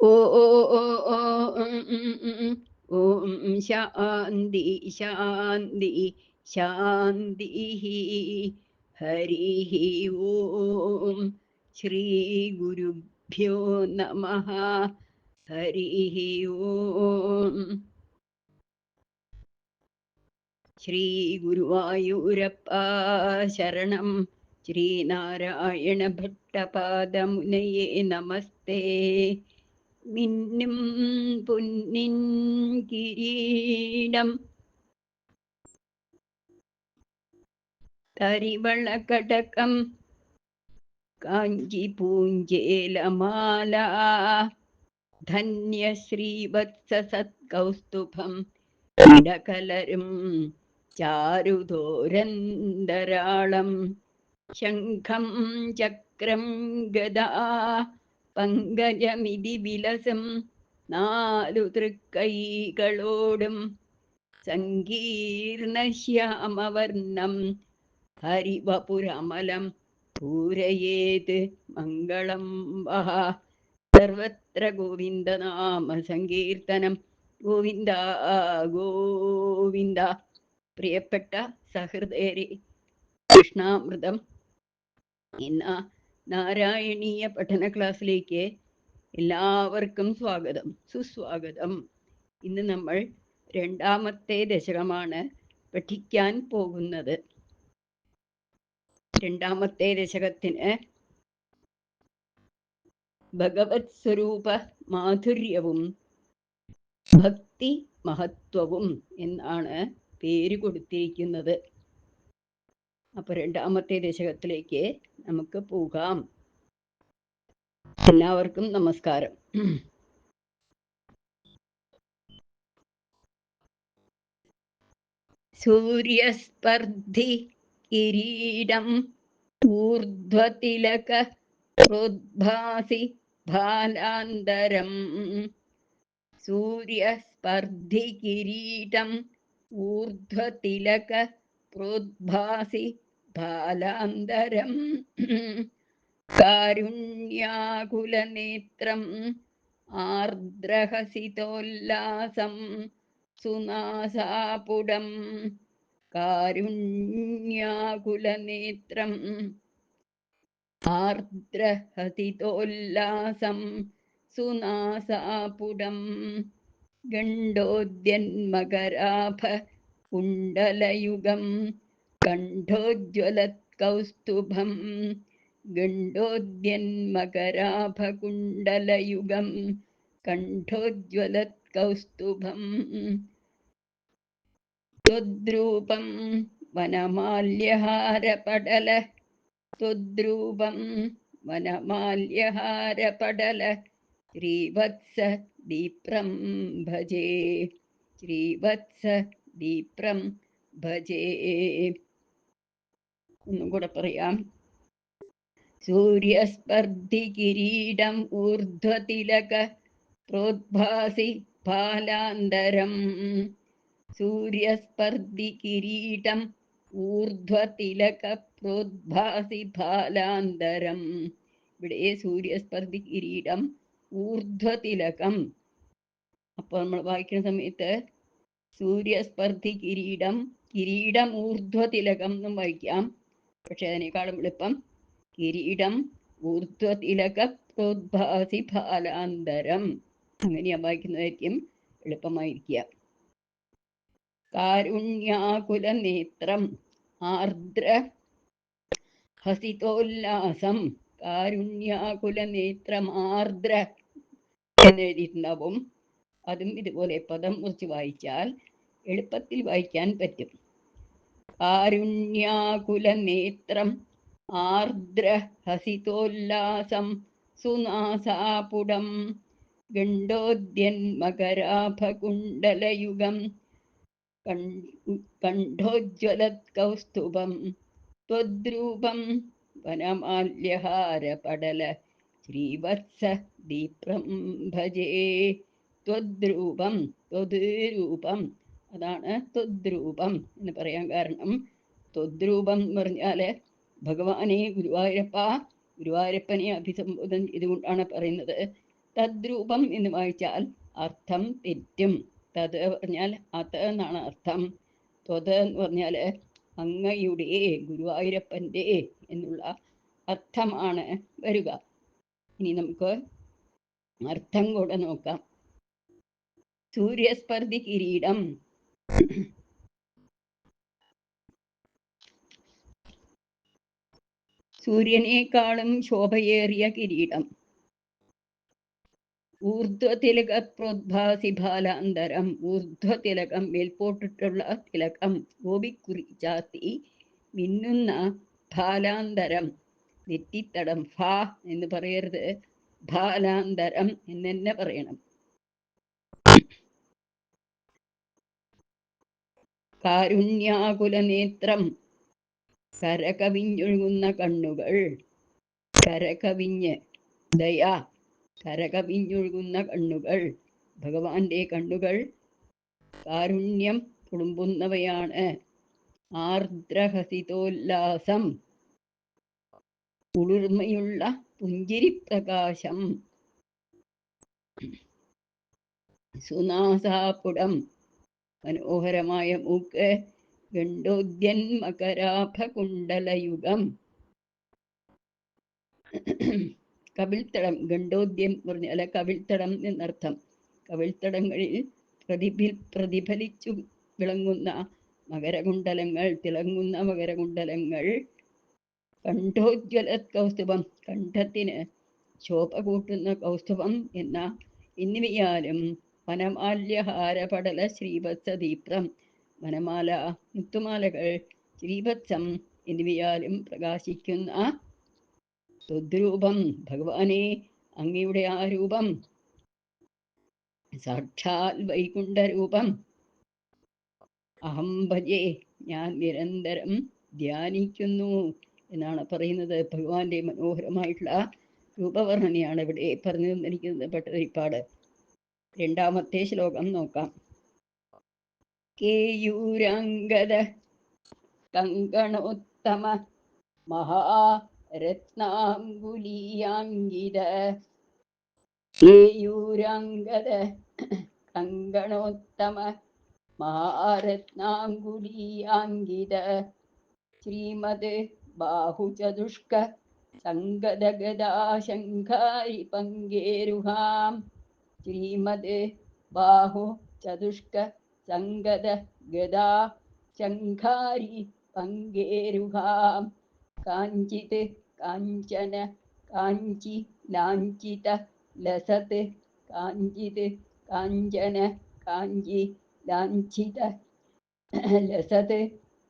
ഓ ഓ ഓ ഓ ഓം ശാന്തി ശാന്തി ശാന്തി. ഹരി ഓം. ശ്രീ ഗുരുഭ്യോ നമഃ. ഹരി ഓം. ശ്രീ ഗുരുവായൂരപ്പ ശരണം. ശ്രീനാരായണ ഭട്ടപാദമുനയേ നമസ്തേ. മിന്നും പൊന്നിൻ കിരീടം തരിവളകടകം കാഞ്ചി പൂഞ്ചേലമാല ധന്യശ്രീവത്സസത്കൗസ്തുഭം ഇടകലരും ചാരുതോരന്തരാളം ശംഖം ചക്രം ഗദാ പങ്കജമിതി വിലസം നാലു തൃക്കൈകളോടും സങ്കീർണശ്യാമവർണം ഹരിവപുരമലം പൂരയേത് മംഗളം വഹ. സർവത്ര ഗോവിന്ദനാമ സങ്കീർത്തനം. ഗോവിന്ദ ഗോവിന്ദ. പ്രിയപ്പെട്ട സഹൃദയരെ, കൃഷ്ണാമൃതം എന്ന നാരായണീയ പഠന ക്ലാസ്സിലേക്ക് എല്ലാവർക്കും സ്വാഗതം, സുസ്വാഗതം. ഇന്ന് നമ്മൾ രണ്ടാമത്തെ ദശകമാണ് പഠിക്കാൻ പോകുന്നത്. രണ്ടാമത്തെ ദശകത്തിന് ഭഗവത് സ്വരൂപ മാധുര്യവും ഭക്തി മഹത്വവും എന്നാണ് പേര് കൊടുത്തിരിക്കുന്നത്. അപ്പൊ രണ്ടാമത്തെ ദശകത്തിലേക്ക് നമുക്ക് പോകാം. എല്ലാവർക്കും നമസ്കാരം. സൂര്യസ്പർദ്ധി കിരീടം ഊർധ്വതിലക പ്രോദ്ഭാസി ഭാലാന്തരം. സൂര്യസ്പർദ്ധി കിരീടം ഊർധ്വതിലക പ്രോദ്ഭാസി ഭാലാന്തരം. കാരുണ്യാകുലനേത്രം ആർദ്രഹസിതോല്ലാസം സുനാസാപുടം. കാരുണ്യാകുലനേത്രം ആർദ്രഹസിതോല്ലാസം സുനാസാപുടം. ഗണ്ഡോദ്യന്മകരാഭ കുണ്ടലയുഗം കണ്ഠോജ്വലത്കൗസ്തുഭം. ഗണ്ഡോദ്യന്മകരാഭകുണ്ടലയുഗം കണ്ഠോജ്വലത്കൗസ്തുഭം. ത്വദ്രൂപം വനമാല്യഹാരപടല. ത്വദ്രൂപം വനമാല്യഹാരപടല. ശ്രീവത്സ ദീപ്രം ഭജേ. ശ്രീവത്സ ദീപ്രം ഭജേ. ഒന്നും കൂടെ പറയാം. സൂര്യസ്പർദ്ധി കിരീടം ഊർധ്വതിലക പ്രോദ്ഭാസി ഭാലാന്തരം. സൂര്യസ്പർദ്ധി കിരീടം ഊർധ്വതിലക പ്രോദ്ഭാസി ഭാലാന്തരം. ഇവിടെ സൂര്യസ്പർദ്ധി കിരീടം ഊർധ്വതിലകം. അപ്പോൾ നമ്മൾ വായിക്കുന്ന സമയത്ത് സൂര്യസ്പർദ്ധി കിരീടം, കിരീടം ഊർധ്വതിലകം എന്നും വായിക്കാം. പക്ഷെ അതിനേക്കാളും എളുപ്പം കിരീടം ഊർധ്വതിലക പ്രോദ്ഭാസി ഭാലാന്തരം, അങ്ങനെയാ വായിക്കുന്നതായിരിക്കും എളുപ്പമായിരിക്കുക. കാരുണ്യാകുല നേത്രം ആർദ്ര ഹസിതോല്ലാസം. കാരുണ്യാകുല നേത്രം ആർദ്ര എന്നെഴുതിയിട്ടുണ്ടാവും. അതും ഇതുപോലെ പദം മുറിച്ച് വായിച്ചാൽ എളുപ്പത്തിൽ വായിക്കാൻ പറ്റും. കാരുണ്യാകുല നേത്രം ആർദ്ര ഹസിതോല്ലാസം സുനാസാപുടം. ഗണ്ഡോദ്യന്മകരാഭകുണ്ടലയുഗം കണ്ഠോജ്വലത്കൗസ്തുഭം. ത്വദ്രൂപം വനമാല്യഹാരപടല. ശ്രീവത്സ ദീപ്രം ഭജേ. ത്വദ്രൂപം, ത്വദ്രൂപം, അതാണ് ത്വദ്രൂപം എന്ന് പറയാൻ കാരണം. ത്വദ്രൂപം എന്ന് പറഞ്ഞാല് ഭഗവാനെ ഗുരുവായൂരപ്പ, ഗുരുവായൂരപ്പനെ അഭിസംബോധന ചെയ്തുകൊണ്ടാണ് പറയുന്നത്. തദ്രൂപം എന്ന് വായിച്ചാൽ അർത്ഥം തെറ്റും. തത് പറഞ്ഞാൽ അത് എന്നാണ് അർത്ഥം. ത്വത് എന്ന് പറഞ്ഞാൽ അങ്ങയുടെ, ഗുരുവായൂരപ്പൻ്റെ എന്നുള്ള അർത്ഥമാണ് വരിക. ഇനി നമുക്ക് അർത്ഥം കൂടെ നോക്കാം. സൂര്യസ്പർദ്ധി കിരീടം. സൂര്യനേക്കാളും ശോഭയേറിയ കിരീടം. ഊർധ്വതിലക പ്രോദ്ഭാസി ബാലാന്തരം. ഊർധ്വതിലകം, മേൽപോട്ടിട്ടുള്ള തിലകം, ഗോപിക്കുറി ചാർത്തി മിന്നുന്ന ബാലാന്തരം, നെറ്റിത്തടം. ഫ എന്ന് പറയരുത്, ബാലാന്തരം എന്ന് തന്നെ പറയണം. കാരുണ്യാകുല നേത്രം. കരകവിഞ്ഞൊഴുകുന്ന കണ്ണുകൾ. കരകവിഞ്ഞ്, ദയ, കരകവിഞ്ഞൊഴുകുന്ന കണ്ണുകൾ. ഭഗവാന്റെ കണ്ണുകൾ കാരുണ്യം തുളുമ്പുന്നവയാണ്. ആർദ്രഹസിതോല്ലാസം. കുളിർമയുള്ള പുഞ്ചിരിപ്രകാശം. സുനാസാപുടം, മനോഹരമായ മൂക്ക്. ഗണ്ഡോദ്യൻ മകരാഭകുണ്ടലയുഗം. കവിൾത്തടം. ഗണ്ഡോദ്യം എന്ന് പറഞ്ഞാൽ കവിൾത്തടം എന്നർത്ഥം. കവിൾത്തടങ്ങളിൽ പ്രതിഫലിച്ചു വിളങ്ങുന്ന മകരകുണ്ടലങ്ങൾ, തിളങ്ങുന്ന മകരകുണ്ടലങ്ങൾ. കണ്ഠോജ്വല കൗസ്തുഭം, കണ്ഠത്തിന് ശോഭ കൂട്ടുന്ന കൗസ്തുഭം എന്നിവയാലും. വനമാല്യഹാരപടല ശ്രീവത്സദീപ്രം. വനമാല, മുത്തുമാലകൾ, ശ്രീവത്സം എന്നിവയാലും പ്രകാശിക്കുന്ന ത്വദ്രൂപം. ഭഗവാനെ, അങ്ങയുടെ ആ രൂപം സാക്ഷാൽ വൈകുണ്ഠരൂപം. അഹം ഭജേ, ഞാൻ നിരന്തരം ധ്യാനിക്കുന്നു എന്നാണ് പറയുന്നത്. ഭഗവാന്റെ മനോഹരമായിട്ടുള്ള രൂപവർണ്ണനയാണ് ഇവിടെ പറഞ്ഞു തന്നിരിക്കുന്നത് ഭട്ടതിരിപ്പാട്. രണ്ടാമത്തെ ശ്ലോകം നോക്കാം. കേയൂരാംഗദ കങ്കണോത്തമ മഹാരത്നാംഗുലീയാംഗിത. കേയൂരാംഗദ കങ്കണോത്തമ മഹാരത്നാംഗുലീയാംഗിത. ശ്രീമദ് ബാഹുചതുഷ്ക സംഗദഗദാശങ്കാരി പങ്കേരുഹാം. ശ്രീമദ് ബാഹു ചതുഷ്ക സംഗദ ഗദാ ശങ്കാരി പങ്കേരുഹാം. കാഞ്ചിത് കാഞ്ചന കാഞ്ചി ലാഞ്ചിത ലസത്. കാഞ്ചിത് കാഞ്ചന കാഞ്ചി ലാഞ്ചിത ലസത്.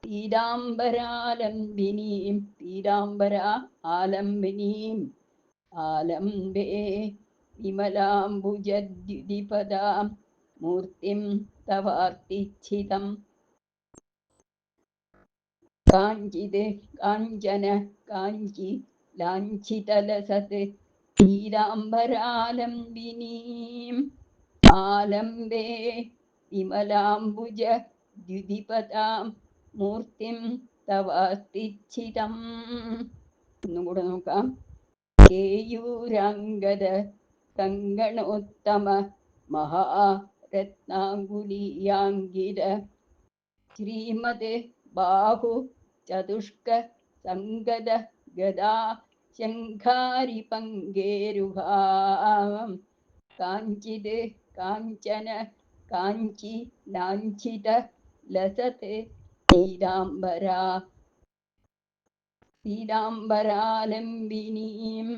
പീതാംബരാലംബിനീം, പീതാംബര ആലംബിനീം. ആലംബേ വിമലാംബുജദ്യുതിപദാം മൂർത്തിം തവാർത്തിച്ഛിതം. കാഞ്ചിത് കാഞ്ചന കാഞ്ചി ലാഞ്ചിതലസത്. പീതാംബരാലംബിനീം. ആലംബേ വിമലാംബുജ ദ്യുതിപദാം മൂർത്തിം തവാർത്തിച്ഛിതം. ഒന്നും കൂടെ നോക്കാം. കേയൂരാംഗദ കങ്കണോത്തമ മഹാരത്നാംഗുലീയാംഗിത. ശ്രീമദ് ബാഹു ചതുഷ്ക സംഗദ ഗദാ ശങ്കാരി പങ്കേരുഹാം. കാഞ്ചിത് കാഞ്ചന കാഞ്ചി ലാഞ്ചിത ലസത്. പീതാംബരാ പീതാംബരാലംബിനീം.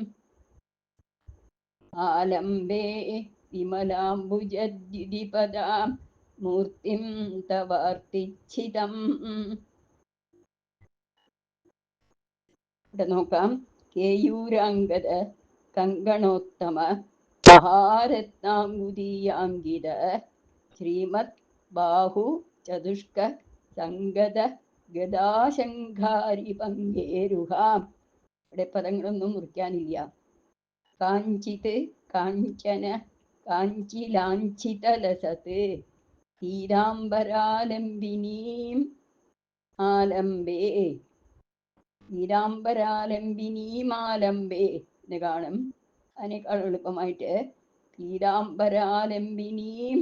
ആലംബേ വിമലാംബുജദ്യുതിപദാം മൂർത്തിം തവാർത്തിച്ഛിതം. ഇവിടെ നോക്കാം. കേയൂരാംഗദ കങ്കണോത്തമ മഹാരത്നാംഗുലീയാംഗിത. ശ്രീമദ് ബാഹു ചതുഷ്ക സംഗത ഗദാശങ്കാരി പങ്കേരുഹാം. ഇവിടെ പദങ്ങളൊന്നും മുറിക്കാനില്ല. കാഞ്ചിത് കാഞ്ചന കാഞ്ചി ലാഞ്ചിത ലസത്. പീതാംബരാലംബിനീം. ആലംബേ പീതാംബരാലംബിനീം. ആലംബേ എന്ന് കാണും. അതിനേക്കാൾ എളുപ്പമായിട്ട് പീതാംബരാലംബിനീം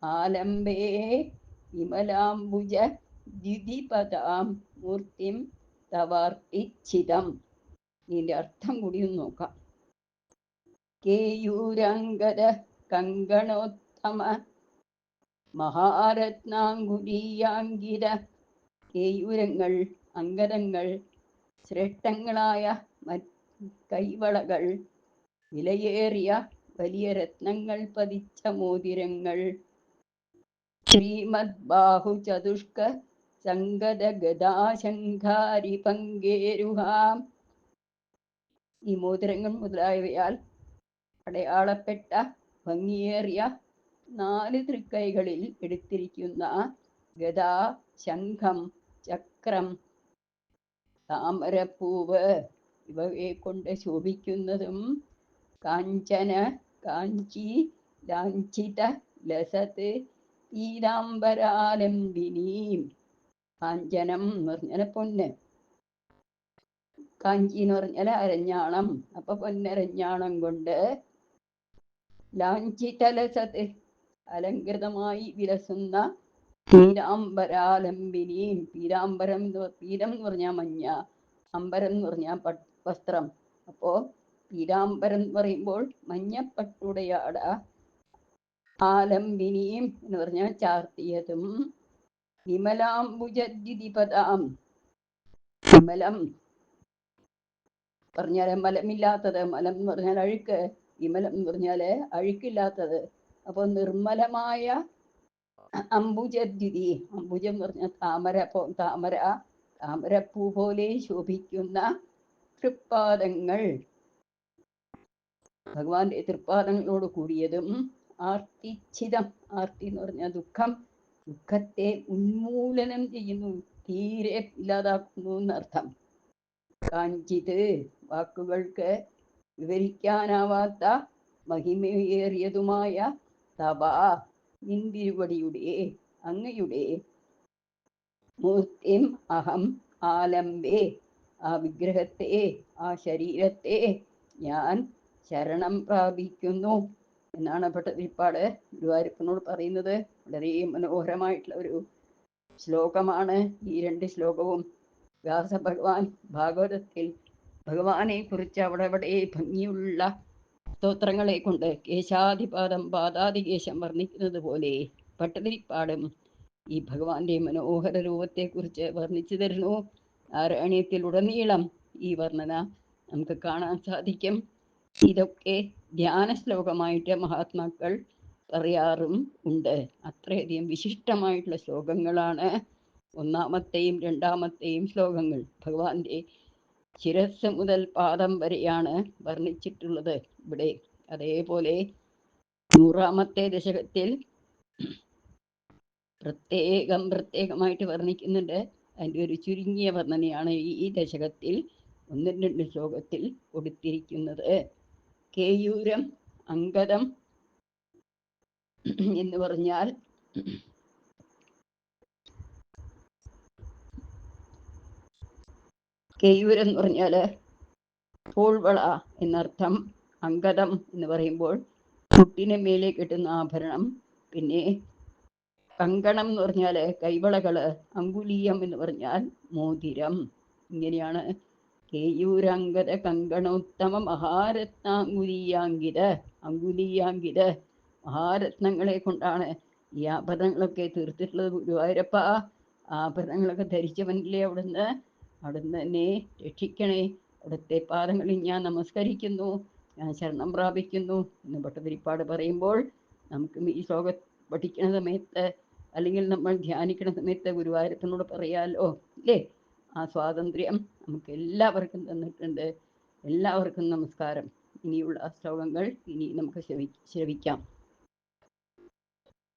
ആലംബേ വിമലാംബുജ ദ്യുതിപദാം മൂർത്തിം തവാർത്തിച്ഛിതം. ഇതിൻ്റെ അർത്ഥം കൂടി ഒന്ന് നോക്കാം. കേയൂരാംഗദ കങ്കണോത്തമ മഹാരത്നാങ്കുലീയാങ്കിത. കേയൂരങ്ങൾ, അങ്കദങ്ങൾ, ശ്രേഷ്ഠങ്ങളായ കൈവളകൾ, വിലയേറിയ വലിയ രത്നങ്ങൾ പതിച്ച മോതിരങ്ങൾ, ശ്രീമദ് ബാഹുചതുഷ്ക സംഗത ഗദാശങ്കാരി പങ്കേരുഹാം. ഈ മോതിരങ്ങൾ മുതലായവയാൽ അടയാളപ്പെട്ട ഭംഗിയേറിയ 4 തൃക്കൈകളിൽ എടുത്തിരിക്കുന്ന ഗദാ, ശംഖം, ചക്രം, താമരപ്പൂവ് ഇവയെ കൊണ്ട് ശോഭിക്കുന്നതും കാഞ്ചന കാഞ്ചി ലാഞ്ചിത ലസത് പീതാംബരാലംബിനീം. കാഞ്ചനം എന്ന് പറഞ്ഞാൽ പൊന്ന്, കാഞ്ചി എന്ന് പറഞ്ഞാൽ അരഞ്ഞാണം, അപ്പൊ പൊന്നരഞ്ഞാണം കൊണ്ട്, ലാഞ്ചിത ലസത് അലങ്കൃതമായി വിലസുന്ന, പീതാംബരാലംബിനീം. പീതാംബരം പീതം എന്ന് പറഞ്ഞാൽ മഞ്ഞ, അംബരം എന്ന് പറഞ്ഞാൽ വസ്ത്രം. അപ്പോ പീതാംബരം എന്ന് പറയുമ്പോൾ മഞ്ഞപ്പട്ടുടയാട, ആലംബിനിയും എന്ന് പറഞ്ഞാൽ ചാർത്തിയതും, വിമലാംബുജദ്യുതിപദാം. വിമലം പറഞ്ഞാൽ മലമില്ലാത്തത്, മലം എന്ന് പറഞ്ഞാൽ അഴുക്ക്, വിമലം എന്ന് പറഞ്ഞാല് അഴുക്കില്ലാത്തത്. അപ്പൊ നിർമ്മലമായ അംബുജദ്യുതി, അംബുജം എന്ന് പറഞ്ഞാൽ താമരപ്പൂ പോലെ ശോഭിക്കുന്ന തൃപ്പാദങ്ങൾ, ഭഗവാന്റെ തൃപ്പാദങ്ങളോട് കൂടിയതും, ആർത്തിച്ഛിതം. ആർത്തി എന്ന് പറഞ്ഞാൽ ദുഃഖം, ദുഃഖത്തെ ഉന്മൂലനം ചെയ്യുന്നു, തീരെ ഇല്ലാതാക്കുന്നു എന്നർത്ഥം. കാഞ്ചിത് വാക്കുകൾക്ക് വിവരിക്കാനാവാത്ത മഹിമയേറിയതുമായ തവ നിന്തിരുവടിയുടെ, അങ്ങയുടെ മൂർത്തിം അഹം ആലംബേ. ആ വിഗ്രഹത്തെ, ആ ശരീരത്തെ ഞാൻ ശരണം പ്രാപിക്കുന്നു എന്നാണ് ഭട്ടതിരിപ്പാട് ഗുരുവായൂരപ്പനോട് പറയുന്നത്. വളരെ മനോഹരമായിട്ടുള്ള ഒരു ശ്ലോകമാണ് ഈ 2 ശ്ലോകവും. വ്യാസഭഗവാൻ ഭാഗവതത്തിൽ ഭഗവാനെ കുറിച്ച് അവിടെ ഭംഗിയുള്ള സ്തോത്രങ്ങളെ കൊണ്ട് കേശാധിപാദം പാദാതികേശം വർണ്ണിക്കുന്നത് പോലെ ഭട്ടതിരിപ്പാടും ഈ ഭഗവാന്റെ മനോഹര രൂപത്തെക്കുറിച്ച് വർണ്ണിച്ചു തരുന്നു. നാരായണീയത്തിലുടനീളം ഈ വർണ്ണന നമുക്ക് കാണാൻ സാധിക്കും. ഇതൊക്കെ ധ്യാന ശ്ലോകമായിട്ട് മഹാത്മാക്കൾ പറയാറും ഉണ്ട്. അത്രയധികം വിശിഷ്ടമായിട്ടുള്ള ശ്ലോകങ്ങളാണ് 1-ാമത്തെയും 2-ാമത്തെയും ശ്ലോകങ്ങൾ. ഭഗവാന്റെ ശിരസ് മുതൽ പാദം വരെയാണ് വർണ്ണിച്ചിട്ടുള്ളത് ഇവിടെ. അതേപോലെ 100-ാമത്തെ ദശകത്തിൽ പ്രത്യേകമായിട്ട് വർണ്ണിക്കുന്നുണ്ട്. അതിൻ്റെ ഒരു ചുരുങ്ങിയ വർണ്ണനയാണ് ഈ ദശകത്തിൽ 1-2 ശ്ലോകത്തിൽ കൊടുത്തിരിക്കുന്നത്. കേയൂരം, അങ്കദം എന്ന് പറഞ്ഞാൽ കേയൂരം എന്ന് പറഞ്ഞാൽ തോൾവള എന്നർത്ഥം. അങ്കദം എന്ന് പറയുമ്പോൾ മുട്ടിന് മേലെ കെട്ടുന്ന ആഭരണം. പിന്നെ കങ്കണം എന്ന് പറഞ്ഞാൽ കൈവളകള്. അങ്കുലീയം എന്ന് പറഞ്ഞാൽ മോതിരം. ഇങ്ങനെയാണ് കേയൂരാംഗത കങ്കണോത്തമ മഹാരത്നാങ്കുലീയാങ്കിത. അങ്കുലീയാങ്കിത മഹാരത്നങ്ങളെ കൊണ്ടാണ് ഈ ആഭരണങ്ങളൊക്കെ തീർത്തിട്ടുള്ളത്. ഗുരുവായൂരപ്പ, ആഭരണങ്ങളൊക്കെ ധരിച്ചവനില്ലേ അവിടുന്ന് തന്നെ രക്ഷിക്കണേ. അവിടുത്തെ പാദങ്ങളിൽ ഞാൻ നമസ്കരിക്കുന്നു, ഞാൻ ശരണം പ്രാപിക്കുന്നു എന്ന് ഭട്ടതിരിപ്പാട് പറയുമ്പോൾ നമുക്ക് ഈ ശ്ലോകം പഠിക്കുന്ന സമയത്ത് അല്ലെങ്കിൽ നമ്മൾ ധ്യാനിക്കുന്ന സമയത്ത് ഗുരുവായൂരപ്പനോട് പറയാലോ, അല്ലേ? ആ സ്വാതന്ത്ര്യം നമുക്ക് എല്ലാവർക്കും തന്നിട്ടുണ്ട്. എല്ലാവർക്കും നമസ്കാരം. ഇനിയുള്ള ശ്ലോകങ്ങൾ ഇനി നമുക്ക് ശ്രവിക്കാം.